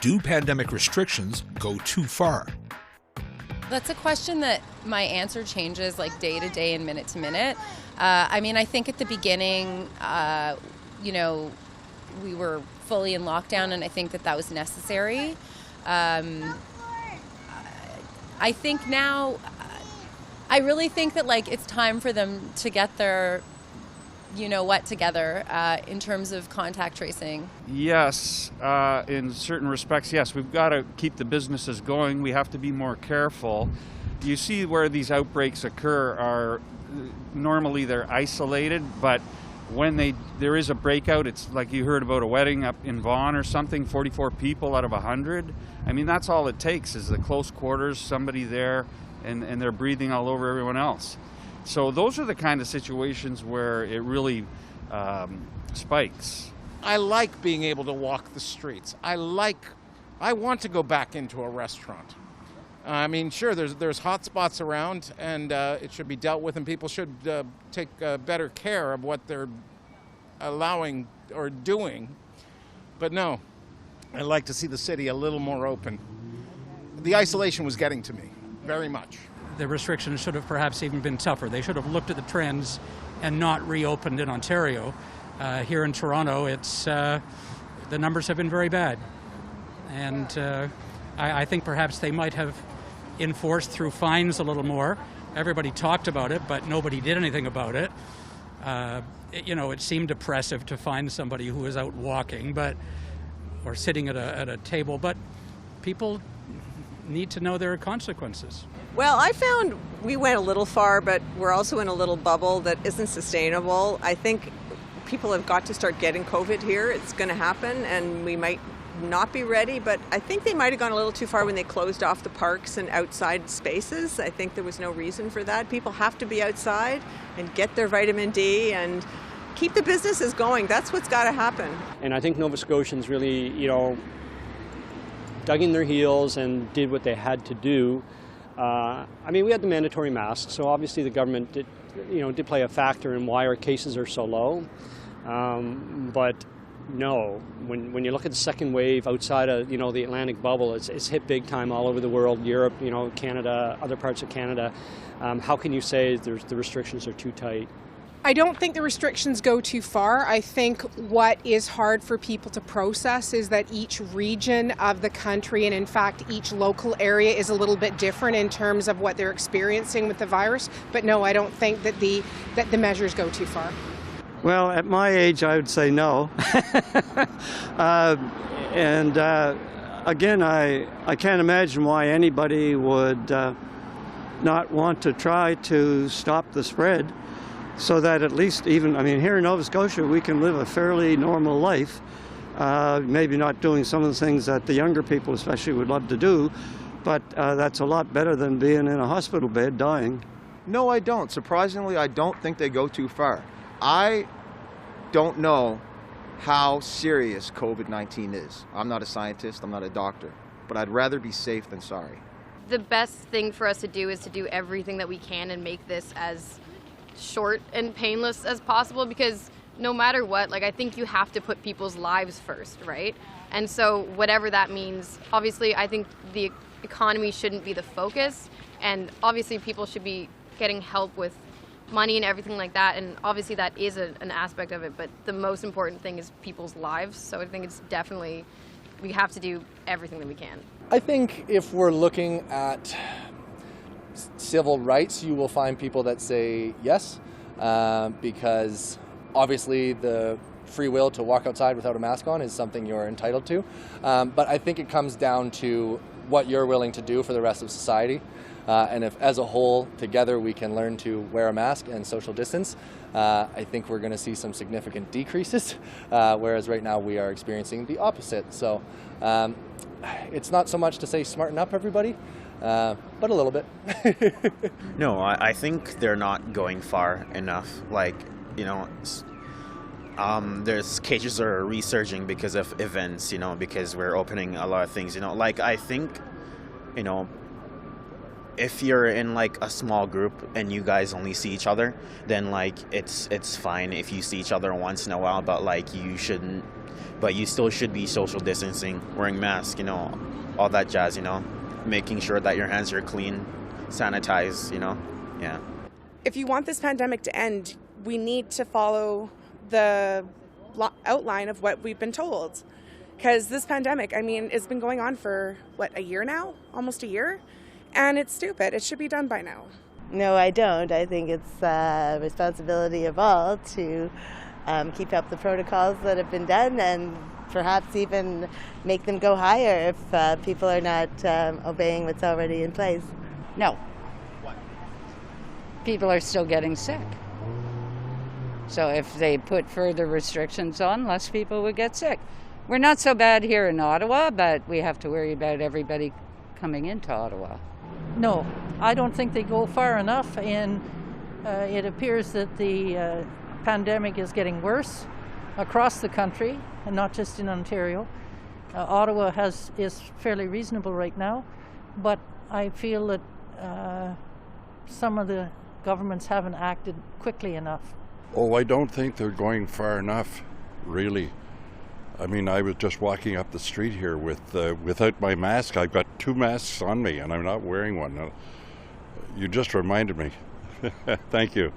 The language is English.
Do pandemic restrictions go too far? That's a question that my answer changes like day to day and minute to minute. I think at the beginning, we were fully in lockdown, and I think that was necessary. I think now, I really think that it's time for them to get their together in terms of contact tracing. Yes, in certain respects, yes. We've got to keep the businesses going. We have to be more careful. You see where these outbreaks occur normally they're isolated, but when there is a breakout, it's like you heard about a wedding up in Vaughan or something, 44 people out of 100. That's all it takes is the close quarters, somebody there, and they're breathing all over everyone else. So those are the kind of situations where it really spikes. I like being able to walk the streets. I want to go back into a restaurant. Sure, there's hot spots around, and it should be dealt with, and people should take better care of what they're allowing or doing. But no, I'd like to see the city a little more open. The isolation was getting to me, very much. The restrictions should have perhaps even been tougher. They should have looked at the trends and not reopened in Ontario. Here in Toronto, the numbers have been very bad. And I think perhaps they might have enforced through fines a little more. Everybody talked about it, but nobody did anything about it. It seemed oppressive to find somebody who was out walking or sitting at a table, but people need to know there are consequences. Well, I found we went a little far, but we're also in a little bubble that isn't sustainable. I think people have got to start getting COVID here. It's going to happen, and we might not be ready, but I think they might have gone a little too far when they closed off the parks and outside spaces. I think there was no reason for that. People have to be outside and get their vitamin D and keep the businesses going. That's what's got to happen. And I think Nova Scotians really, dug in their heels and did what they had to do. We had the mandatory masks, so obviously the government did play a factor in why our cases are so low. But no, when you look at the second wave outside of the Atlantic bubble, it's hit big time all over the world, Europe, Canada, other parts of Canada. How can you say the restrictions are too tight? I don't think the restrictions go too far. I think what is hard for people to process is that each region of the country, and in fact each local area, is a little bit different in terms of what they're experiencing with the virus. But no, I don't think that the measures go too far. Well, at my age, I would say no. Again, I can't imagine why anybody would not want to try to stop the spread, so that at least here in Nova Scotia, we can live a fairly normal life, maybe not doing some of the things that the younger people especially would love to do, but that's a lot better than being in a hospital bed dying. No, I don't. Surprisingly, I don't think they go too far. I don't know how serious COVID-19 is. I'm not a scientist, I'm not a doctor, but I'd rather be safe than sorry. The best thing for us to do is to do everything that we can and make this as short and painless as possible, because no matter what, I think you have to put people's lives first, right? And so whatever that means, obviously I think the economy shouldn't be the focus, and obviously people should be getting help with money and everything like that, and obviously that is an aspect of it, but the most important thing is people's lives. So I think it's definitely, we have to do everything that we can. I think if we're looking at civil rights, you will find people that say yes, because obviously the free will to walk outside without a mask on is something you're entitled to. But I think it comes down to what you're willing to do for the rest of society. And if as a whole, together, we can learn to wear a mask and social distance, I think we're going to see some significant decreases, whereas right now we are experiencing the opposite. So it's not so much to say smarten up everybody, but a little bit. No, I think they're not going far enough. There's cases are resurging because of events, because we're opening a lot of things, I think, if you're in like a small group and you guys only see each other, then like it's fine if you see each other once in a while, but like you shouldn't. But you still should be social distancing, wearing masks, you know, all that jazz, you know, making sure that your hands are clean, sanitized, you know, yeah. If you want this pandemic to end, we need to follow the outline of what we've been told. Because this pandemic, I mean, it's been going on for, what, a year now? Almost a year? And it's stupid. It should be done by now. No, I don't. I think it's a responsibility of all to keep up the protocols that have been done and perhaps even make them go higher if people are not obeying what's already in place. No. People are still getting sick. So if they put further restrictions on, less people would get sick. We're not so bad here in Ottawa, but we have to worry about everybody coming into Ottawa. No, I don't think they go far enough, and it appears that the pandemic is getting worse across the country, and not just in Ontario. Ottawa is fairly reasonable right now, but I feel that some of the governments haven't acted quickly enough. Oh, I don't think they're going far enough, really. I mean, I was just walking up the street here without my mask. I've got 2 masks on me, and I'm not wearing one. You just reminded me. Thank you.